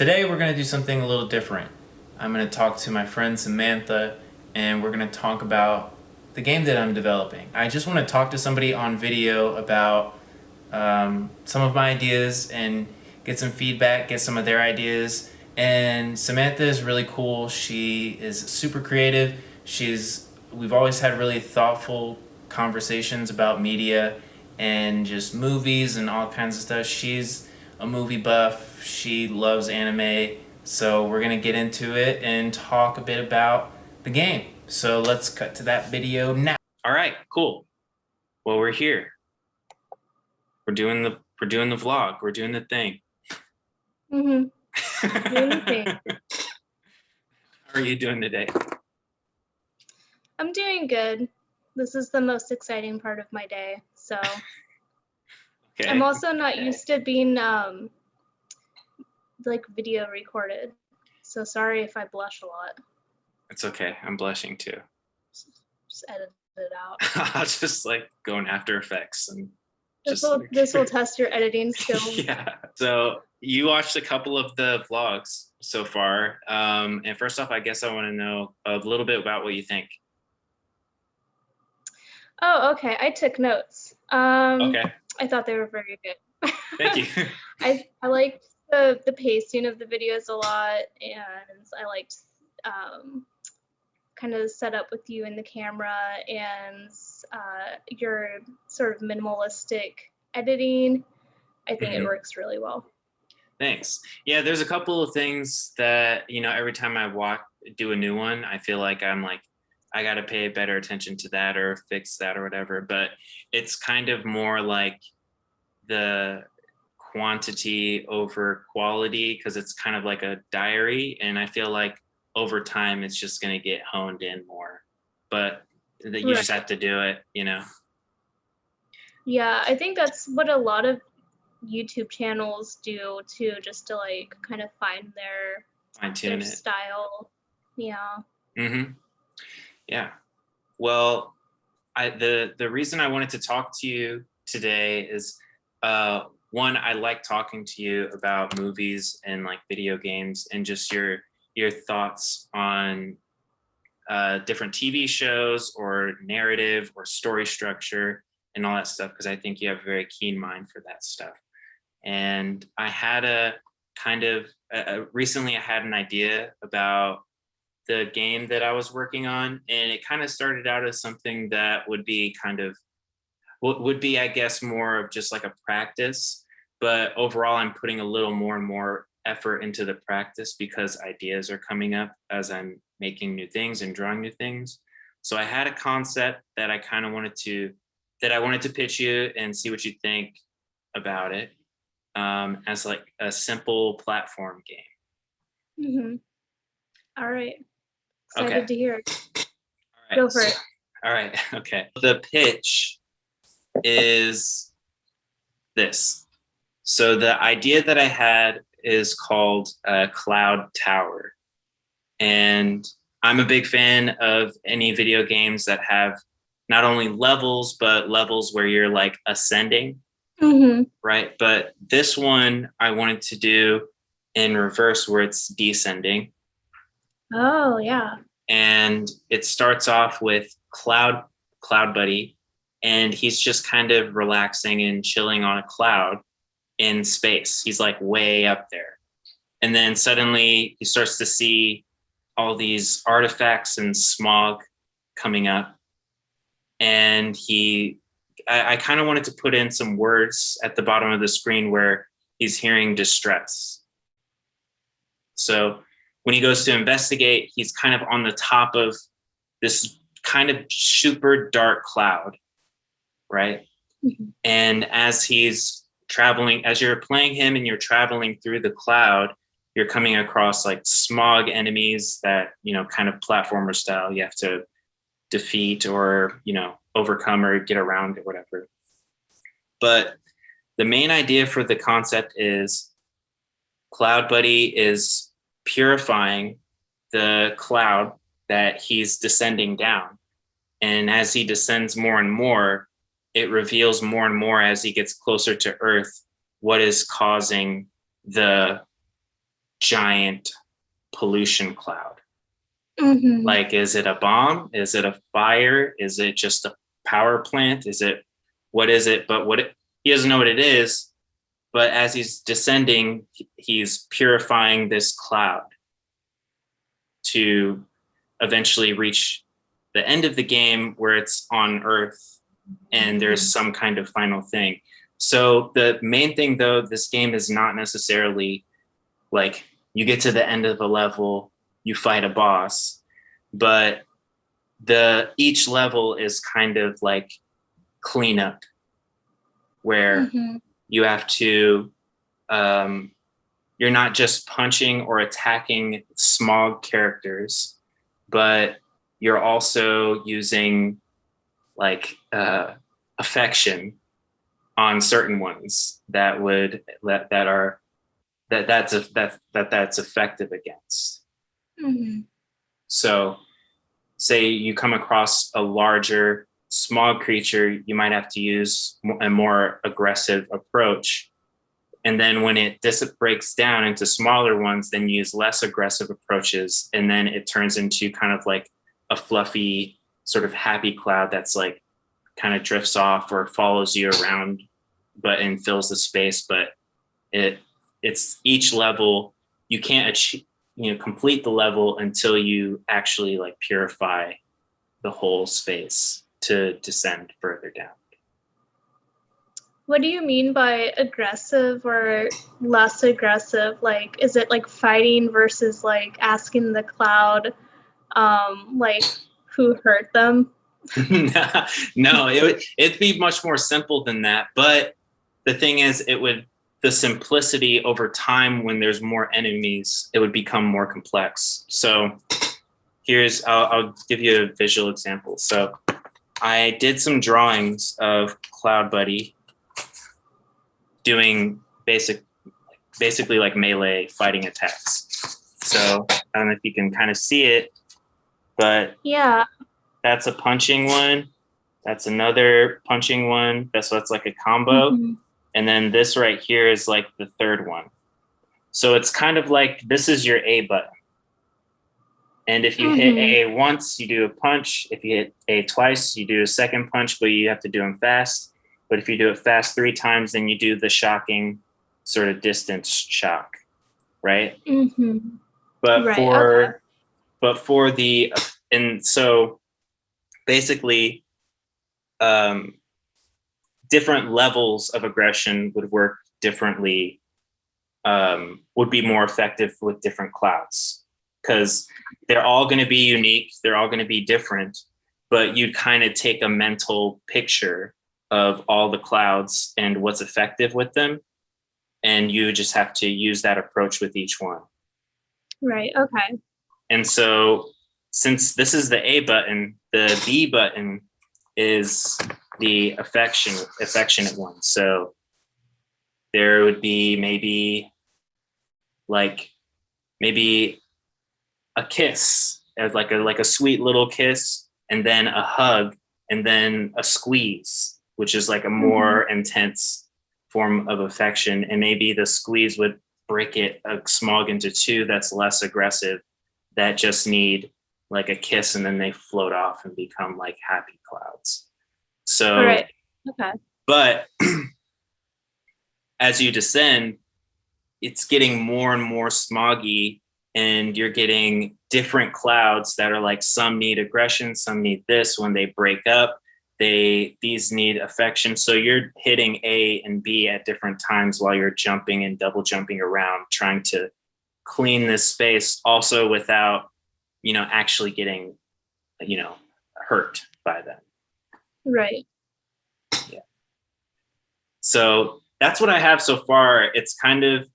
Today we're going to do something a little different. I'm going to talk to my friend Samantha and we're going to talk about the game that I'm developing. I just want to talk to somebody on video about some of my ideas and get some feedback, get some of their ideas. And Samantha is really cool. She is super creative. We've always had really thoughtful conversations about media and just movies and all kinds of stuff. She's a movie buff. She loves anime. So we're going to get into it and talk a bit about the game. So let's cut to that video now. All right, cool. Well, we're here. We're doing the vlog. We're doing the thing. Doing the thing. How are you doing today? I'm doing good. This is the most exciting part of my day. So Okay. I'm also not used to being like video recorded. So sorry if I blush a lot. It's okay. I'm blushing too. Just edit it out. I'll just like go in After Effects and This will test your editing skills. Yeah. So you watched a couple of the vlogs so far. And first off, I guess I want to know a little bit about what you think. Oh, okay. I took notes. Okay. I thought they were very good. Thank you. I liked the pacing of the videos a lot, and I liked kind of the setup with you and the camera and your sort of minimalistic editing. I think it works really well. Thanks. Yeah, there's a couple of things that, every time I do a new one, I feel like I got to pay better attention to that or fix that or whatever. But it's kind of more like the quantity over quality, because it's kind of like a diary. And I feel like over time, it's just going to get honed in more. But that you just have to do it, Yeah, I think that's what a lot of YouTube channels do too, just to like kind of find their style. Yeah. Yeah. Well, the reason I wanted to talk to you today is one, I like talking to you about movies and like video games and just your thoughts on different TV shows or narrative or story structure and all that stuff, because I think you have a very keen mind for that stuff. And I had a kind of recently I had an idea about the game that I was working on, and it kind of started out as something that would be I guess more of just like a practice, but overall I'm putting a little more and more effort into the practice because ideas are coming up as I'm making new things and drawing new things. So I had a concept that I wanted to pitch you and see what you think about it, as like a simple platform game. All right. Excited to hear it. All right. Go for it. All right. Okay. The pitch is this. So the idea that I had is called Cloud Tower. And I'm a big fan of any video games that have not only levels, but levels where you're like ascending, right? But this one I wanted to do in reverse, where it's descending. Oh, yeah. And it starts off with Cloud Buddy, and he's just kind of relaxing and chilling on a cloud in space. He's like way up there. And then suddenly he starts to see all these artifacts and smog coming up. And I kind of wanted to put in some words at the bottom of the screen where he's hearing distress. So when he goes to investigate, he's kind of on the top of this kind of super dark cloud, right? And as he's traveling, as you're playing him and you're traveling through the cloud, you're coming across like smog enemies that, kind of platformer style, you have to defeat or, overcome or get around or whatever. But the main idea for the concept is Cloud Buddy is purifying the cloud that he's descending down. And as he descends more and more, it reveals more and more as he gets closer to Earth what is causing the giant pollution cloud. Mm-hmm. Like, is it a bomb? Is it a fire? Is it just a power plant? What is it? But he doesn't know what it is. But as he's descending, he's purifying this cloud to eventually reach the end of the game where it's on Earth and there's some kind of final thing. So the main thing, though, this game is not necessarily like you get to the end of the level, you fight a boss, but each level is kind of like cleanup, where you have to you're not just punching or attacking smog characters, but you're also using like affection on certain ones that's effective against. So say you come across a larger smog creature, you might have to use a more aggressive approach. And then when it breaks down into smaller ones, then you use less aggressive approaches. And then it turns into kind of like a fluffy sort of happy cloud that's like kind of drifts off or follows you around, and fills the space. But it's each level, you can't achieve, complete the level until you actually like purify the whole space to descend further down. What do you mean by aggressive or less aggressive? Like, is it like fighting versus like asking the cloud, like who hurt them? No, it'd be much more simple than that. But the thing is, the simplicity over time, when there's more enemies, it would become more complex. So I'll give you a visual example. So I did some drawings of Cloud Buddy doing basically like melee fighting attacks. So I don't know if you can kind of see it, but yeah, that's a punching one. That's another punching one. That's like a combo. And then this right here is like the third one. So it's kind of like, this is your A button. And if you hit A once, you do a punch. If you hit A twice, you do a second punch, but you have to do them fast. But if you do it fast 3 times, then you do the shocking sort of distance shock, right? But right, and so basically, different levels of aggression would work differently, would be more effective with different clouds, because they're all going to be unique. They're all going to be different, but you kind of take a mental picture of all the clouds and what's effective with them. And you just have to use that approach with each one. Right. Okay. And so since this is the A button, the B button is the affectionate one. So there would be maybe a kiss, as like a sweet little kiss, and then a hug, and then a squeeze, which is like a more intense form of affection. And maybe the squeeze would break a smog into 2 that's less aggressive, that just need like a kiss, and then they float off and become like happy clouds. So, right. Okay. But as you descend, it's getting more and more smoggy, and you're getting different clouds that are like, some need aggression, some need this. When they break up, these need affection. So you're hitting A and B at different times while you're jumping and double jumping around, trying to clean this space, also without, actually getting, hurt by them. Right. Yeah. So that's what I have so far. It's kind of,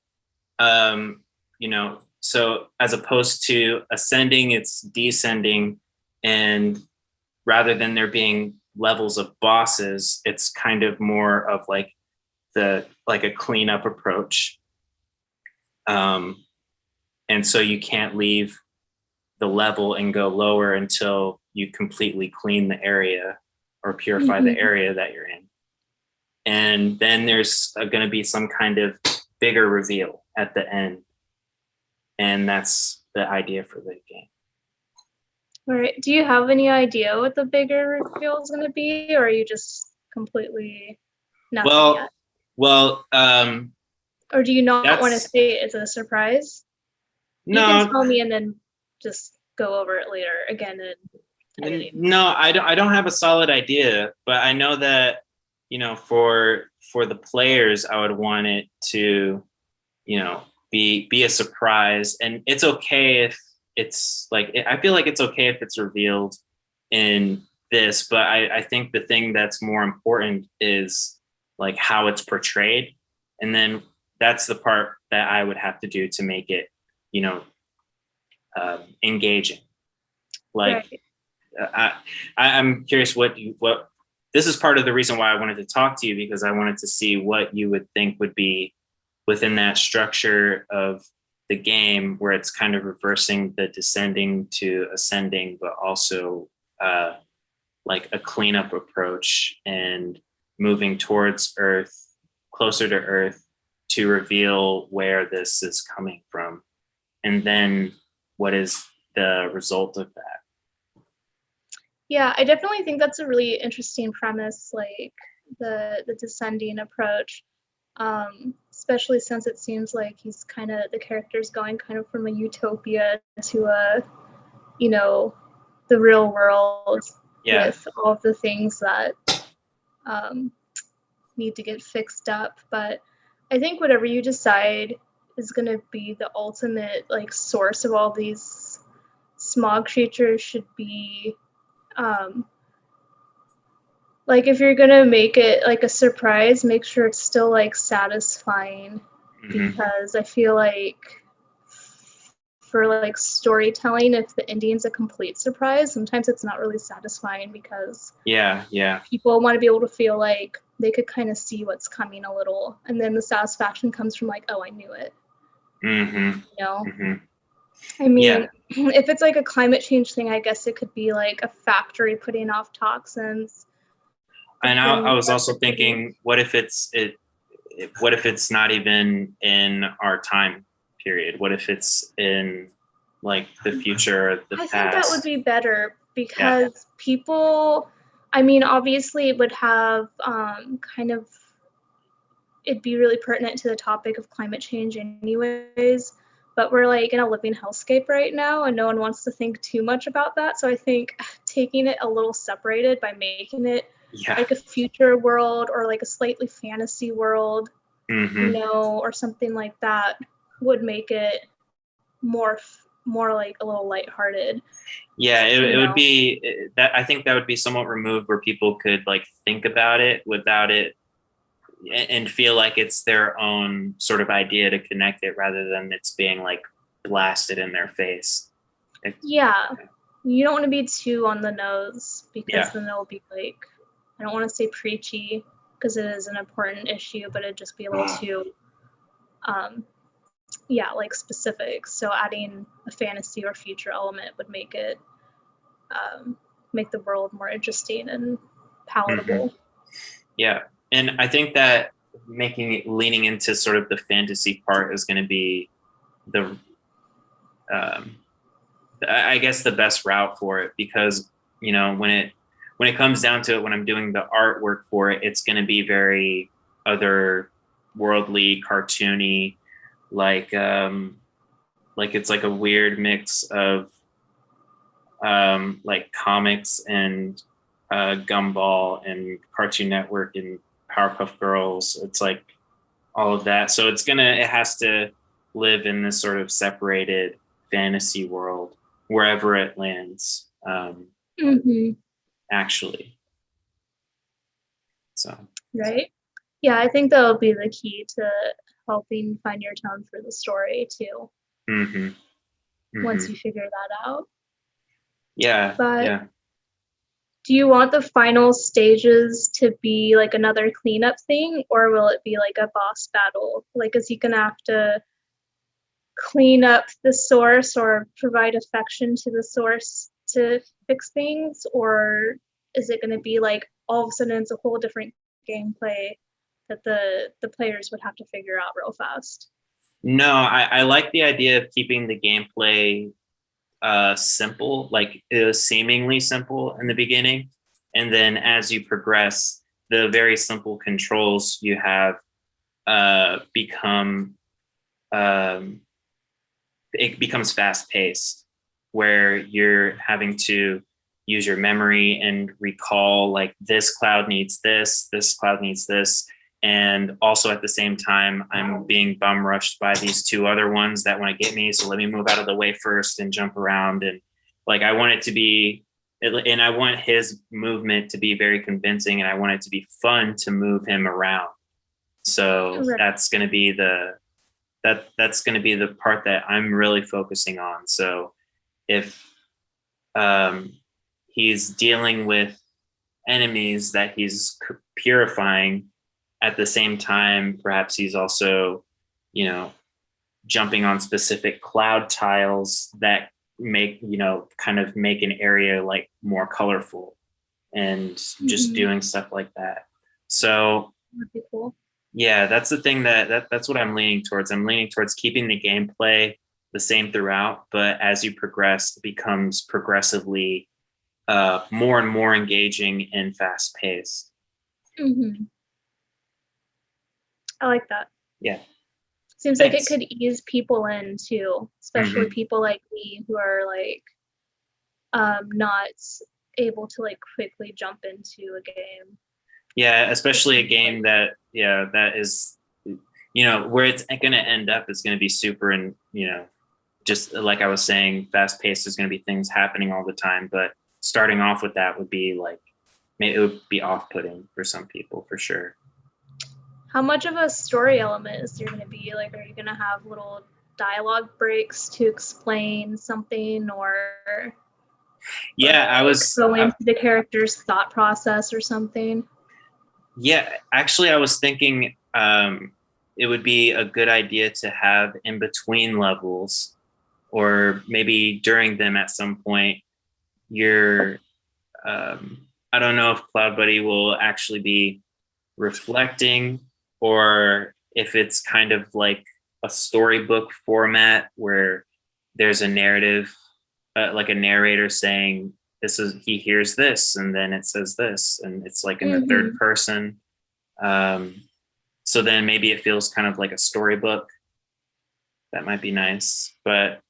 so as opposed to ascending, it's descending. And rather than there being levels of bosses, it's kind of more of like a cleanup approach. And so you can't leave the level and go lower until you completely clean the area or purify the area that you're in. And then there's going to be some kind of bigger reveal at the end. and that's the idea for the game. All right. Do you have any idea what the bigger reveal is going to be, or are you just completely nothing yet? Well, or do you not want to that's say it's a surprise? You can no, tell me and then just go over it later again in editing. no, I don't have a solid idea, but I know that, you know, for the players, I would want it to, you know, be a surprise, and it's okay if it's like, I feel like it's okay if it's revealed in this, but I think the thing that's more important is like how it's portrayed, and then that's the part that I would have to do to make it, you know, engaging. Like, Right. I'm curious what this is part of the reason why I wanted to talk to you, because I wanted to see what you would think would be within that structure of the game, where it's kind of reversing the descending to ascending, but also like a cleanup approach and moving towards Earth, closer to Earth, to reveal where this is coming from, and then what is the result of that. Yeah, I definitely think that's a really interesting premise, like the descending approach. Especially since it seems like he's kind of, the character's going kind of from a utopia to a, you know, the real world, Yeah. with all of the things that need to get fixed up. But I think whatever you decide is going to be the ultimate like source of all these smog creatures should be like, if you're gonna make it like a surprise, make sure it's still like satisfying, because I feel like for like storytelling, if the ending's a complete surprise, sometimes it's not really satisfying, because people want to be able to feel like they could kind of see what's coming a little, and then the satisfaction comes from like, oh, I knew it. You know? I mean, if it's like a climate change thing, I guess it could be like a factory putting off toxins. And I was also thinking, what if it's not even in our time period? What if it's in like the future or the past? I think that would be better, because people, I mean, obviously it would have kind of, it'd be really pertinent to the topic of climate change anyways, but we're like in a living hellscape right now, and no one wants to think too much about that. So I think taking it a little separated by making it like a future world, or like a slightly fantasy world, you know, or something like that, would make it more like a little lighthearted. Yeah, it would be that. I think that would be somewhat removed, where people could like think about it without it, and feel like it's their own sort of idea to connect it, rather than it's being like blasted in their face. You don't want to be too on the nose, because then it'll be like, I don't want to say preachy, because it is an important issue, but it'd just be a little too like specific. So adding a fantasy or future element would make it make the world more interesting and palatable. Yeah, and I think that leaning into sort of the fantasy part is going to be the I guess the best route for it, because you know, when it comes down to it, when I'm doing the artwork for it, it's going to be very otherworldly, cartoony, like it's like a weird mix of like comics and Gumball and Cartoon Network and Powerpuff Girls. It's like all of that. So it has to live in this sort of separated fantasy world wherever it lands. Actually. So. Right. Yeah, I think that'll be the key to helping find your tone for the story too. Once you figure that out. But do you want the final stages to be like another cleanup thing, or will it be like a boss battle? Like, is he gonna have to clean up the source or provide affection to the source to fix things, or is it gonna be like all of a sudden it's a whole different gameplay that the players would have to figure out real fast? No, I like the idea of keeping the gameplay simple, like it was seemingly simple in the beginning. And then as you progress, the very simple controls you have become it becomes fast paced, where you're having to use your memory and recall like this cloud needs this cloud needs this. And also at the same time, I'm being bum rushed by these two other ones that want to get me. So let me move out of the way first and jump around. And like, I want it to be, and I want his movement to be very convincing, and I want it to be fun to move him around. So Right. that's going to be that's going to be the part that I'm really focusing on. So if he's dealing with enemies that he's purifying, at the same time, perhaps he's also, jumping on specific cloud tiles that make, kind of make an area like more colorful, and just doing stuff like that. So That'd be cool. yeah, that's the thing that's what I'm leaning towards. I'm leaning towards keeping the gameplay the same throughout, but as you progress, it becomes progressively more and more engaging and fast paced. I like that. Yeah. Seems Thanks. like it could ease people in too, especially people like me who are like not able to like quickly jump into a game. Yeah, especially a game that is, where it's going to end up is going to be super, and just like I was saying, fast paced is going to be things happening all the time. But starting off with that would be like, maybe it would be off putting for some people for sure. How much of a story element is there going to be? Like, are you going to have little dialogue breaks to explain something, or I was go into the character's thought process or something? Yeah, actually, I was thinking it would be a good idea to have in between levels, or maybe during them at some point. You're, I don't know if Cloud Buddy will actually be reflecting, or if it's kind of like a storybook format where there's a narrative, like a narrator saying, he hears this, and then it says this, and it's like in the third person. So then maybe it feels kind of like a storybook. That might be nice, but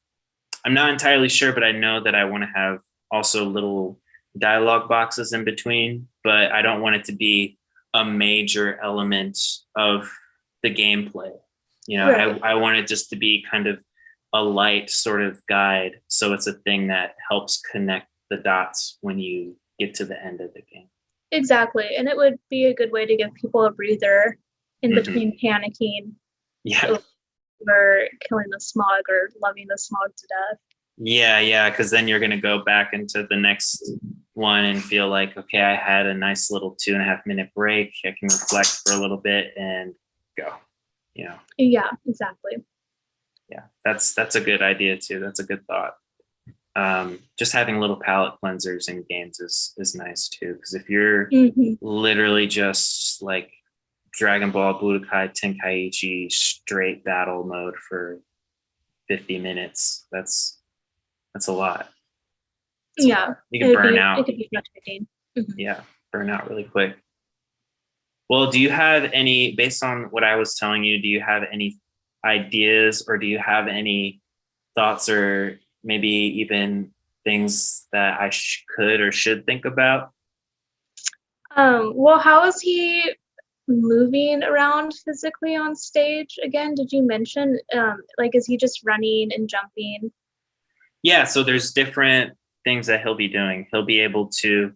I'm not entirely sure. But I know that I want to have also little dialogue boxes in between, but I don't want it to be a major element of the gameplay. Right. I want it just to be kind of a light sort of guide, so it's a thing that helps connect the dots when you get to the end of the game. Exactly, and it would be a good way to give people a breather in between panicking over killing the smog or loving the smog to death. Yeah, because then you're going to go back into the next one and feel like, okay, I had a nice little 2.5 minute break. I can reflect for a little bit and go. Yeah, exactly. Yeah, that's a good idea too. That's a good thought. Just having little palette cleansers in games is nice too, because if you're literally just like Dragon Ball Budokai Tenkaichi straight battle mode for 50 minutes, that's a lot. That's a lot. You can burn out. It could be frustrating. Yeah, burn out really quick. Well, do you have any, based on what I was telling you, do you have any ideas, or do you have any thoughts, or maybe even things that I could or should think about? Well, how is he moving around physically on stage again? Did you mention, like, is he just running and jumping? Yeah, so there's different things that he'll be doing. He'll be able to,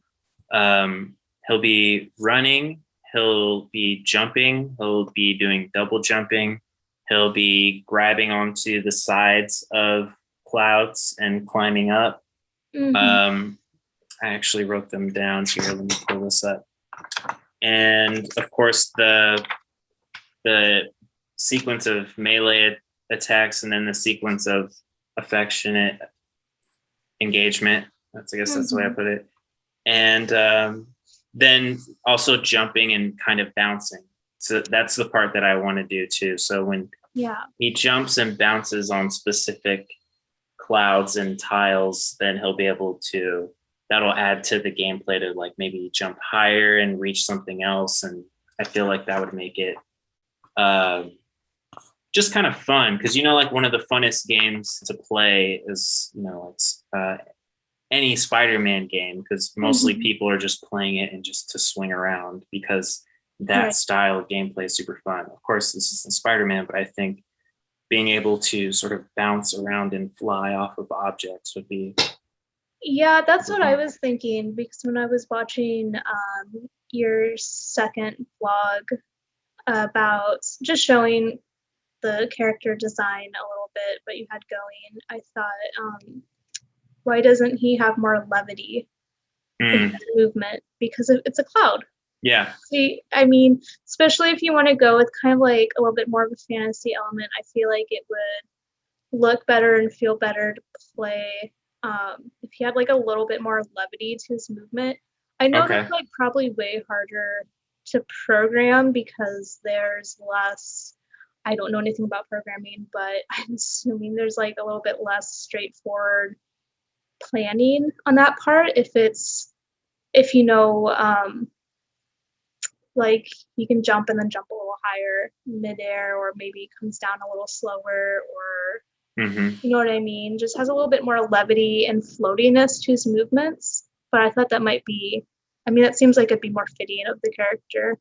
he'll be running, he'll be jumping, he'll be doing double jumping, he'll be grabbing onto the sides of clouds and climbing up. I actually wrote them down here. Let me pull this up. And of course, the sequence of melee attacks, and then the sequence of affectionate engagement. I guess that's the way I put it. And then also jumping and kind of bouncing. So that's the part that I want to do too. So when Yeah. he jumps and bounces on specific clouds and tiles, then he'll be able to, that'll add to the gameplay to like maybe jump higher and reach something else. And I feel like that would make it just kind of fun, because like one of the funnest games to play is it's any Spider-Man game, because mostly people are just playing it and just to swing around, because that style of gameplay is super fun. Of course, this isn't Spider-Man, but I think being able to sort of bounce around and fly off of objects would be. Yeah, that's what I was thinking, because when I was watching your second vlog about just showing the character design a little bit, what you had going, I thought, why doesn't he have more levity in his movement? Because it's a cloud. Yeah. See, I mean, especially if you want to go with kind of like a little bit more of a fantasy element, I feel like it would look better and feel better to play if he had like a little bit more levity to his movement. I know that's like probably way harder to program because there's less, I don't know anything about programming, but I'm assuming there's like a little bit less straightforward planning on that part. If like he can jump and then jump a little higher midair, or maybe comes down a little slower, or you know what I mean? Just has a little bit more levity and floatiness to his movements. But I thought that might be, that seems like it'd be more fitting of the character.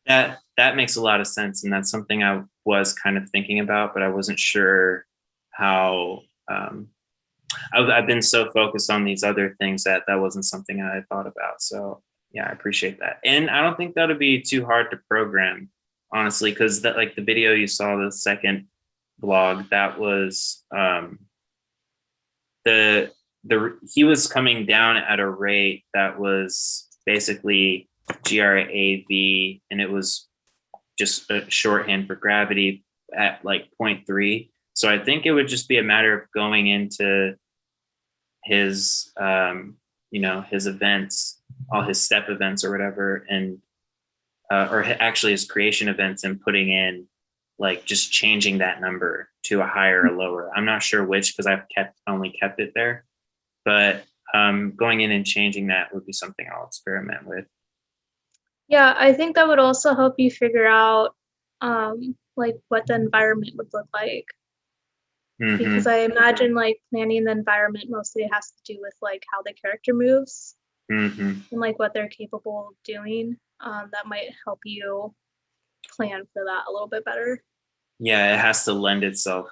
That makes a lot of sense, and that's something I was kind of thinking about, but I wasn't sure how. I've been so focused on these other things that wasn't something I had thought about. So yeah, I appreciate that, and I don't think that would be too hard to program, honestly, because that, like the video you saw, the second vlog, that was he was coming down at a rate that was basically GRAV, and it was just a shorthand for gravity at like 0.3. So I think it would just be a matter of going into his his events, all his step events or whatever, and or actually his creation events, and putting in like just changing that number to a higher or lower. I'm not sure which, because I've only kept it there, but going in and changing that would be something I'll experiment with. Yeah, I think that would also help you figure out like what the environment would look like. Because I imagine like planning the environment mostly has to do with like how the character moves and like what they're capable of doing. That might help you plan for that a little bit better. Yeah, it has to lend itself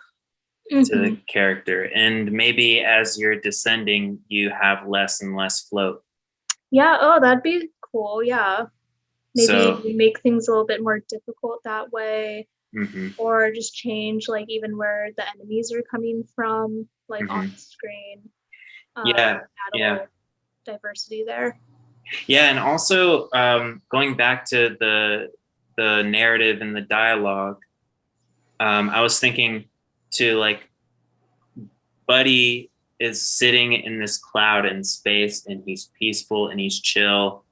to the character, and maybe as you're descending, you have less and less float. Yeah. Oh, that'd be cool. Yeah. Maybe make things a little bit more difficult that way. Or just change like even where the enemies are coming from, like on the screen. Add a little diversity there. Yeah, and also going back to the narrative and the dialogue, I was thinking to like, Buddy is sitting in this cloud in space, and he's peaceful and he's chill.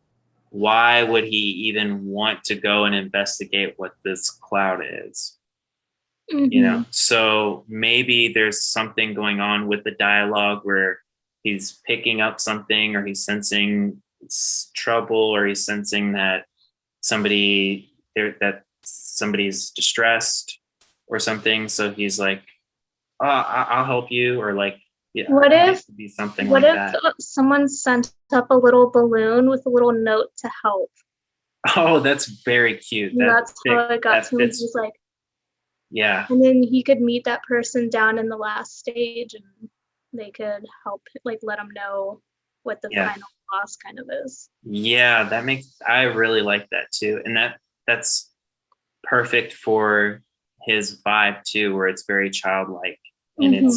Why would he even want to go and investigate what this cloud is? So maybe there's something going on with the dialogue where he's picking up something, or he's sensing trouble, or he's sensing that somebody's distressed or something. So he's like, oh, I'll help you, or like, yeah. What if be something what like if that. Someone sent up a little balloon with a little note to help? Oh, that's very cute. That's how it got to him. He's like, yeah. And then he could meet that person down in the last stage, and they could help, like, let him know what the final boss kind of is. Yeah, I really like that too. And that's perfect for his vibe too, where it's very childlike, and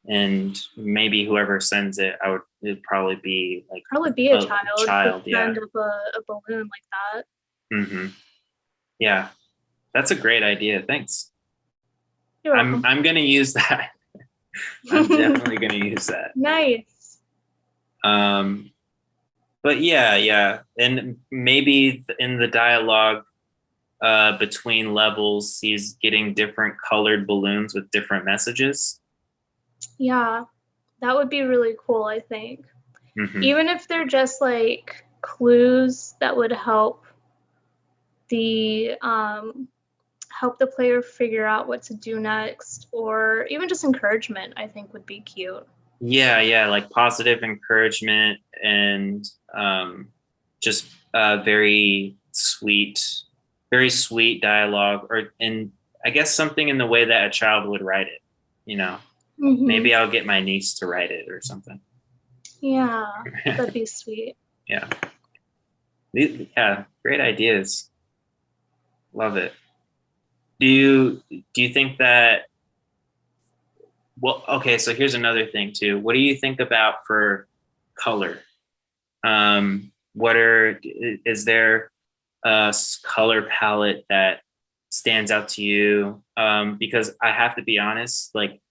and maybe whoever sends it, it'd probably be like a child send up a balloon like that. Yeah, that's a great idea. Thanks. You're welcome. I'm gonna use that. I'm definitely gonna use that. Nice. But yeah, and maybe in the dialogue, between levels, he's getting different colored balloons with different messages. Yeah, that would be really cool, I think. Mm-hmm. Even if they're just like clues that would help the player figure out what to do next, or even just encouragement, I think would be cute. Yeah, like positive encouragement and just very sweet dialogue, or and I guess something in the way that a child would write it. Maybe I'll get my niece to write it or something. Yeah, that'd be sweet. Yeah, great ideas. Love it. Do you think that? Well, okay. So here's another thing too. What do you think about for color? Is there a color palette that stands out to you? Because I have to be honest, like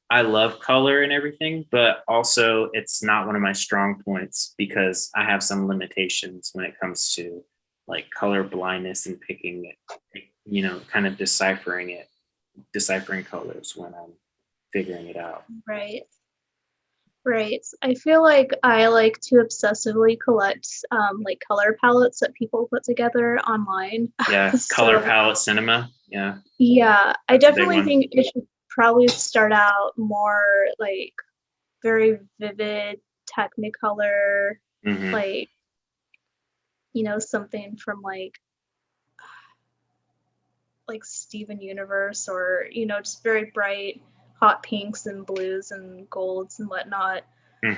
I love color and everything, but also it's not one of my strong points because I have some limitations when it comes to like color blindness and picking it, kind of deciphering colors when I'm figuring it out. Right. I feel like I like to obsessively collect like color palettes that people put together online. Yeah, color palette cinema. Yeah. Yeah, I definitely think it should probably start out more like very vivid Technicolor, like something from like Steven Universe, or just very bright hot pinks and blues and golds and whatnot.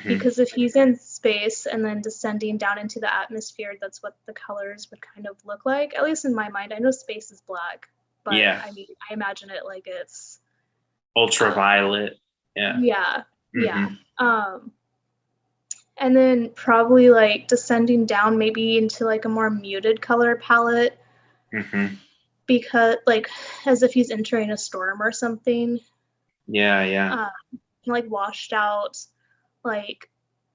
Because if he's in space and then descending down into the atmosphere, that's what the colors would kind of look like, at least in my mind. I know space is black, but I mean, I imagine it like it's ultraviolet. Yeah. And then probably like descending down maybe into like a more muted color palette, because like as if he's entering a storm or something. Like washed out, like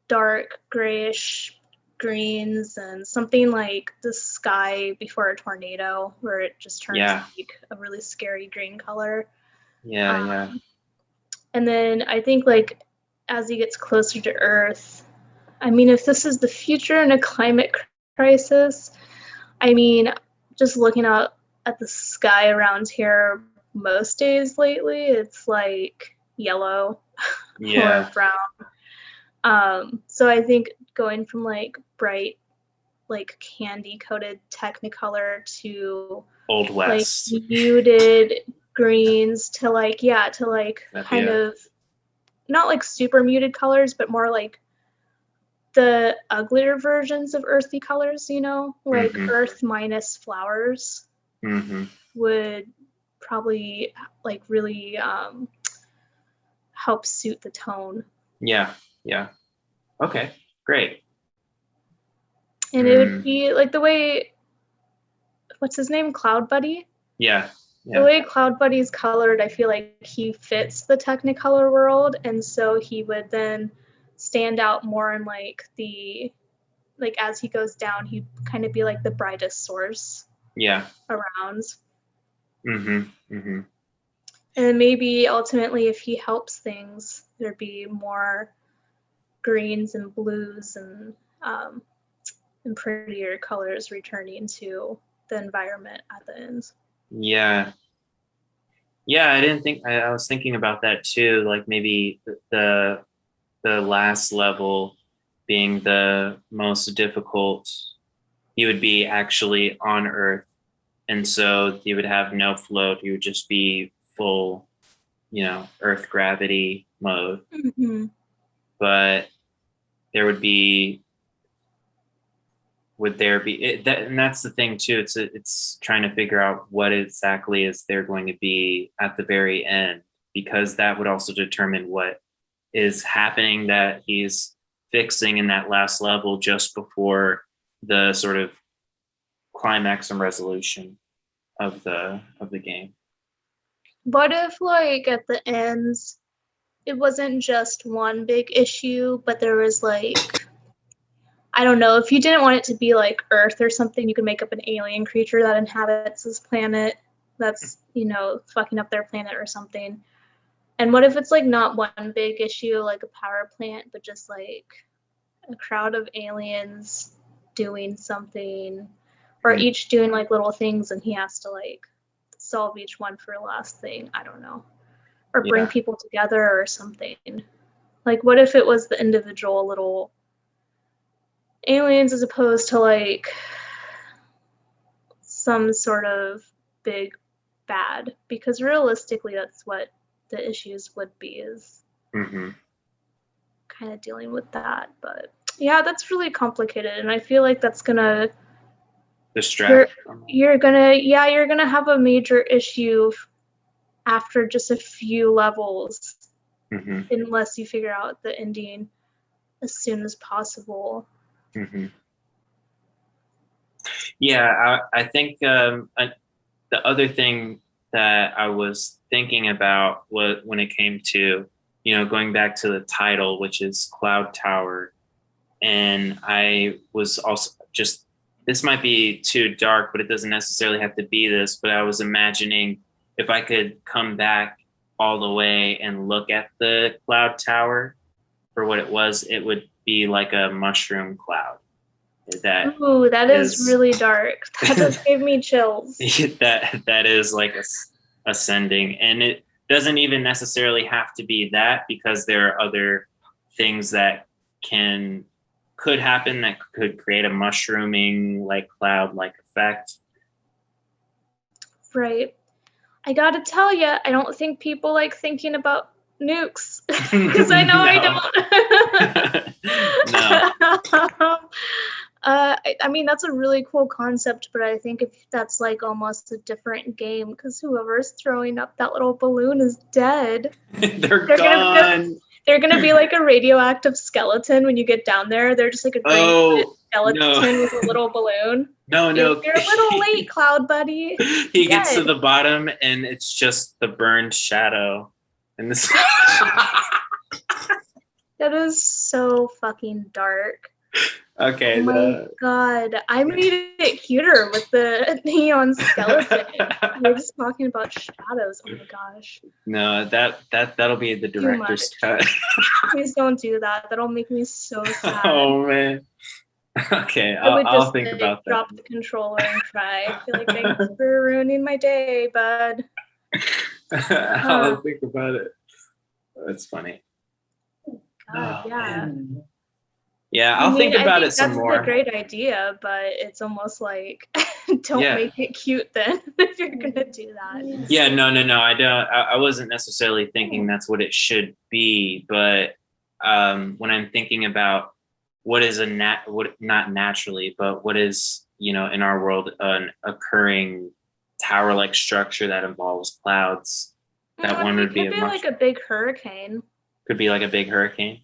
dark grayish greens, and something like the sky before a tornado where it just turns like a really scary green color. And then I think like as he gets closer to Earth, I mean, if this is the future in a climate crisis, I mean, just looking out at the sky around here most days lately, it's like yellow or brown. So I think going from like bright, like candy coated Technicolor to Old West, like muted greens to like kind of not like super muted colors, but more like the uglier versions of earthy colors, like earth minus flowers would probably like really help suit the tone. Yeah. Okay, great. And it would be like the way, what's his name? Cloud Buddy? Yeah. The way Cloud Buddy's colored, I feel like he fits the Technicolor world, and so he would then stand out more in like as he goes down, he'd kind of be like the brightest source around. And maybe ultimately if he helps things, there'd be more greens and blues and prettier colors returning to the environment at the end. I didn't think I was thinking about that too, like maybe the last level being the most difficult. You would be actually on Earth, and so you would have no float. You would just be full, Earth gravity mode. But there would be and that's the thing too. It's trying to figure out what exactly is there going to be at the very end, because that would also determine what is happening that he's fixing in that last level just before the sort of climax and resolution of the game. What if like at the ends it wasn't just one big issue, but there was like, I don't know, if you didn't want it to be like Earth or something, you could make up an alien creature that inhabits this planet that's, you know, fucking up their planet or something. And what if it's like not one big issue like a power plant, but just like a crowd of aliens doing something, or each doing like little things, and he has to like solve each one for a last thing. I don't know. Or bring people together or something. Like, what if it was the individual little aliens as opposed to like some sort of big bad? Because realistically, that's what the issues would be, is kind of dealing with that. But yeah, that's really complicated, and I feel like that's gonna distract. You're gonna have a major issue after just a few levels, unless you figure out the ending as soon as possible. Yeah, I think the other thing that I was thinking about was when it came to, you know, going back to the title, which is Cloud Tower. And I was also just, this might be too dark, but it doesn't necessarily have to be this, but I was imagining if I could come back all the way and look at the cloud tower for what it was, it would be like a mushroom cloud. That is really dark. That just gave me chills. that is like ascending, and it doesn't even necessarily have to be that, because there are other things that could happen that could create a mushrooming like cloud like effect. Right. I gotta tell you, I don't think people like thinking about nukes, because I know I don't. No. I mean, that's a really cool concept, but I think if that's like almost a different game, because whoever's throwing up that little balloon is dead. They're gone. They're gonna be like a radioactive skeleton when you get down there. They're just like a skeleton with a little balloon. No. You're a little late, Cloud Buddy. He gets to the bottom and it's just the burned shadow. And this That is so fucking dark. Okay. Oh my god. I made it cuter with the neon skeleton. We're just talking about shadows. Oh my gosh. No, that'll be the director's cut. Please don't do that. That'll make me so sad. Oh man. Okay, I'll think about that. Drop the controller and cry. I feel like thanks for ruining my day, bud. I'll think about it. That's funny. God, yeah. Yeah, I'll think about it some more. That's a great idea, but it's almost like don't make it cute then if you're gonna do that. Yeah, no. I don't. I wasn't necessarily thinking that's what it should be, but when I'm thinking about what is not naturally, but what is, you know, in our world an occurring tower-like structure that involves clouds, that one would be like a big hurricane. Could be like a big hurricane.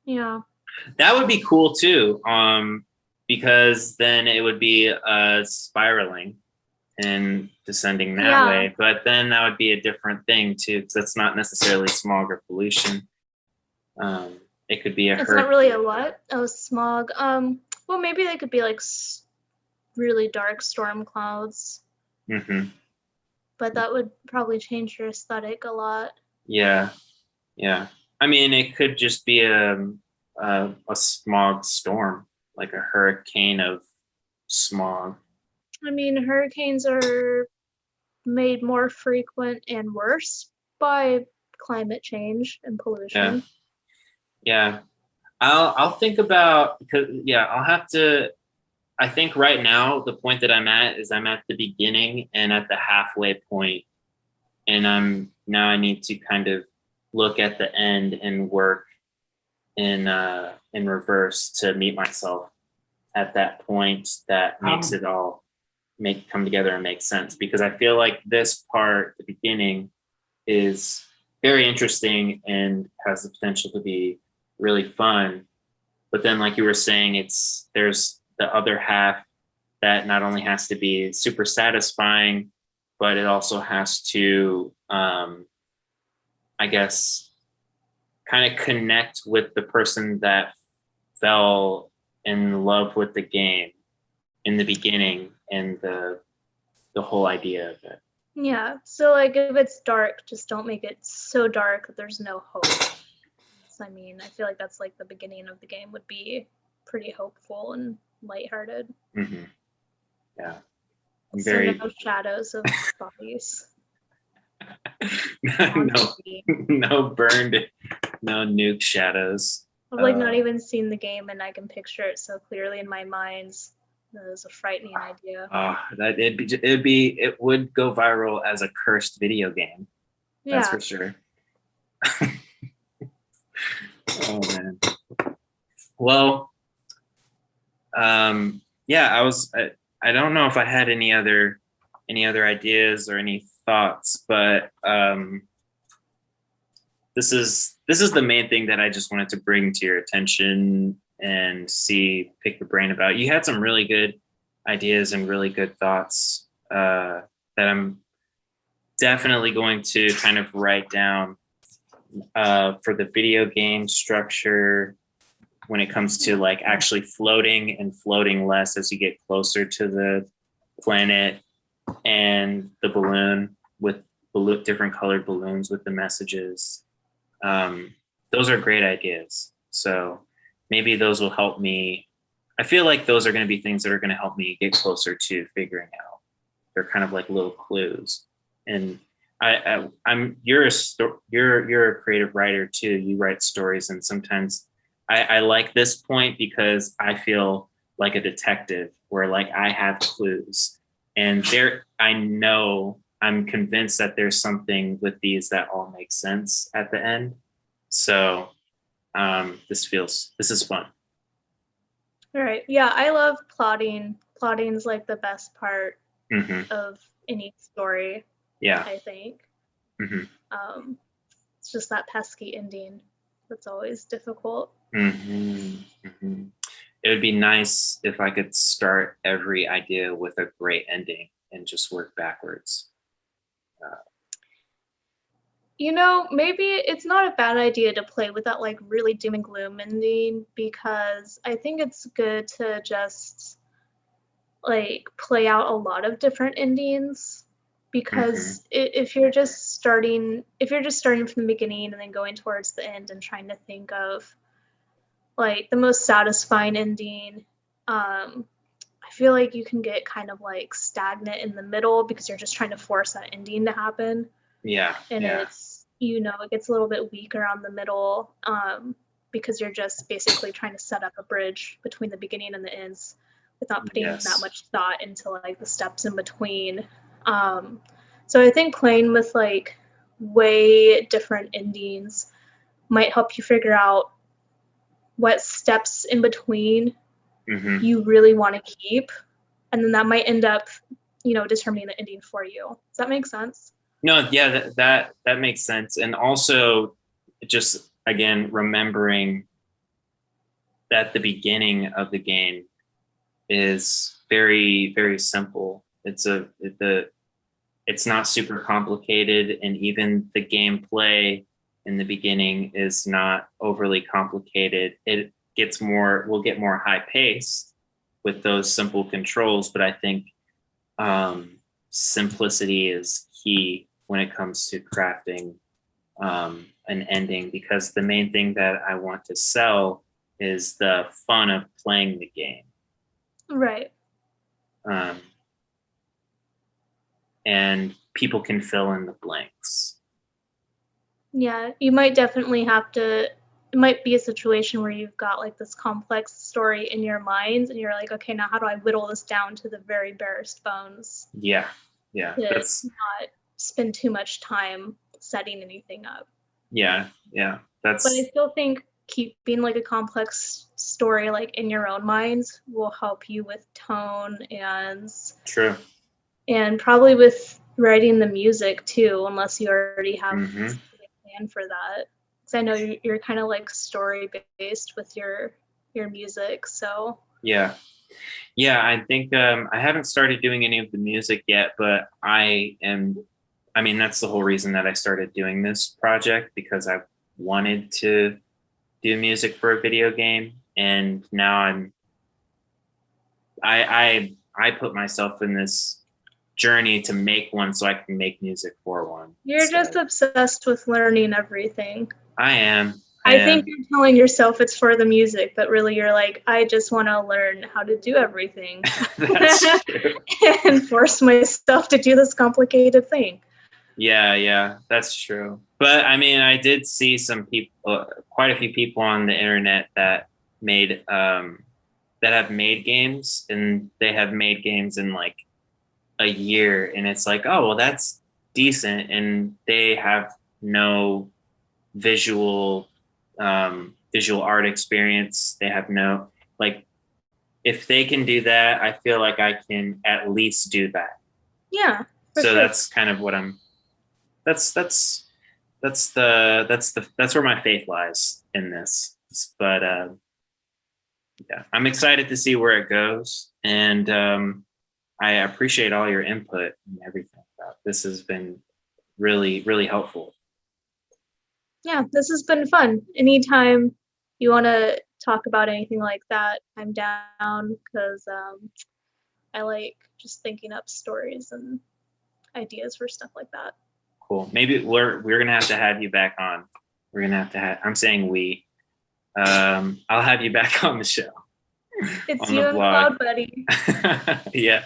Yeah. That would be cool too, because then it would be spiraling and descending that way. But then that would be a different thing too, because that's not necessarily smog or pollution. It could be It's not really a what? Oh, smog. Well, maybe they could be like really dark storm clouds. But that would probably change your aesthetic a lot. Yeah. I mean, it could just be a smog storm, like a hurricane of smog. I mean, hurricanes are made more frequent and worse by climate change and pollution. Yeah. I'll think about, because I'll have to. I think right now the point that I'm at is I'm at the beginning and at the halfway point, and I need to kind of look at the end and work in reverse to meet myself at that point that makes it all come together and make sense, because I feel like this part, the beginning, is very interesting and has the potential to be really fun. But then, like you were saying, there's the other half that not only has to be super satisfying, but it also has to, I guess, kind of connect with the person that fell in love with the game in the beginning and the whole idea of it. Yeah. So like if it's dark, just don't make it so dark that there's no hope. So, I mean, I feel like that's like the beginning of the game would be pretty hopeful and lighthearted. Mm-hmm. Yeah. So no shadows of bodies. no burned, no nuke shadows. I've like not even seen the game, and I can picture it so clearly in my mind. That is a frightening idea. It would go viral as a cursed video game. Yeah. That's for sure. Oh man. Well, yeah, I don't know if I had any other ideas or any thoughts, but this is the main thing that I just wanted to bring to your attention and pick your brain about. You had some really good ideas and really good thoughts that I'm definitely going to kind of write down for the video game structure when it comes to like actually floating and floating less as you get closer to the planet, and the balloon with different colored balloons with the messages. Those are great ideas. So maybe those will help me. I feel like those are going to be things that are going to help me get closer to figuring out. They're kind of like little clues. And you're a creative writer too. You write stories, and sometimes I like this point because I feel like a detective where like I have clues, and I'm convinced that there's something with these that all makes sense at the end. So this is fun. All right. Yeah, I love plotting. Plotting is like the best part of any story. Yeah. I think. It's just that pesky ending that's always difficult. It would be nice if I could start every idea with a great ending and just work backwards. Maybe it's not a bad idea to play with that like really doom and gloom ending, because I think it's good to just like play out a lot of different endings, because if you're just starting from the beginning and then going towards the end and trying to think of like the most satisfying ending, I feel like you can get kind of like stagnant in the middle because you're just trying to force that ending to happen. Yeah. And it's, it gets a little bit weak around the middle, because you're just basically trying to set up a bridge between the beginning and the ends without putting that much thought into like the steps in between. So I think playing with like way different endings might help you figure out what steps in between you really want to keep, and then that might end up, determining the ending for you. Does that make sense? No, yeah, that makes sense. And also just again remembering that the beginning of the game is very, very simple. It's not super complicated, and even the gameplay in the beginning is not overly complicated. We'll get more high pace with those simple controls, but I think simplicity is key when it comes to crafting an ending, because the main thing that I want to sell is the fun of playing the game. Right. And people can fill in the blanks. Yeah, you might definitely have to. It might be a situation where you've got like this complex story in your mind, and you're like, okay, now how do I whittle this down to the very barest bones? Yeah. That's not spend too much time setting anything up. Yeah. But I still think keeping like a complex story like in your own mind will help you with tone and true. And probably with writing the music too, unless you already have a plan for that. Because I know you're kind of like story based with your music, so. Yeah, I think I haven't started doing any of the music yet, but that's the whole reason that I started doing this project, because I wanted to do music for a video game, and now I put myself in this journey to make one so I can make music for one. You're just obsessed with learning everything. I am. I think you're telling yourself it's for the music, but really you're like, I just want to learn how to do everything. That's true. And force myself to do this complicated thing. Yeah, that's true. But I mean, I did see some people, quite a few people on the internet that made that have made games, and they have made games in like a year, and it's like, oh well, that's decent, and they have no visual visual art experience. They have no, like, if they can do that, I feel like I can at least do that. Yeah. So sure. That's kind of what I'm. That's where my faith lies in this. But yeah, I'm excited to see where it goes, and I appreciate all your input and everything. This has been really, really helpful. Yeah, this has been fun. Anytime you want to talk about anything like that, I'm down, because I like just thinking up stories and ideas for stuff like that. Cool. Maybe we're gonna have to have you back on. We're gonna have to have. I'm saying we. I'll have you back on the show. It's on you and Cloud Buddy. Yeah.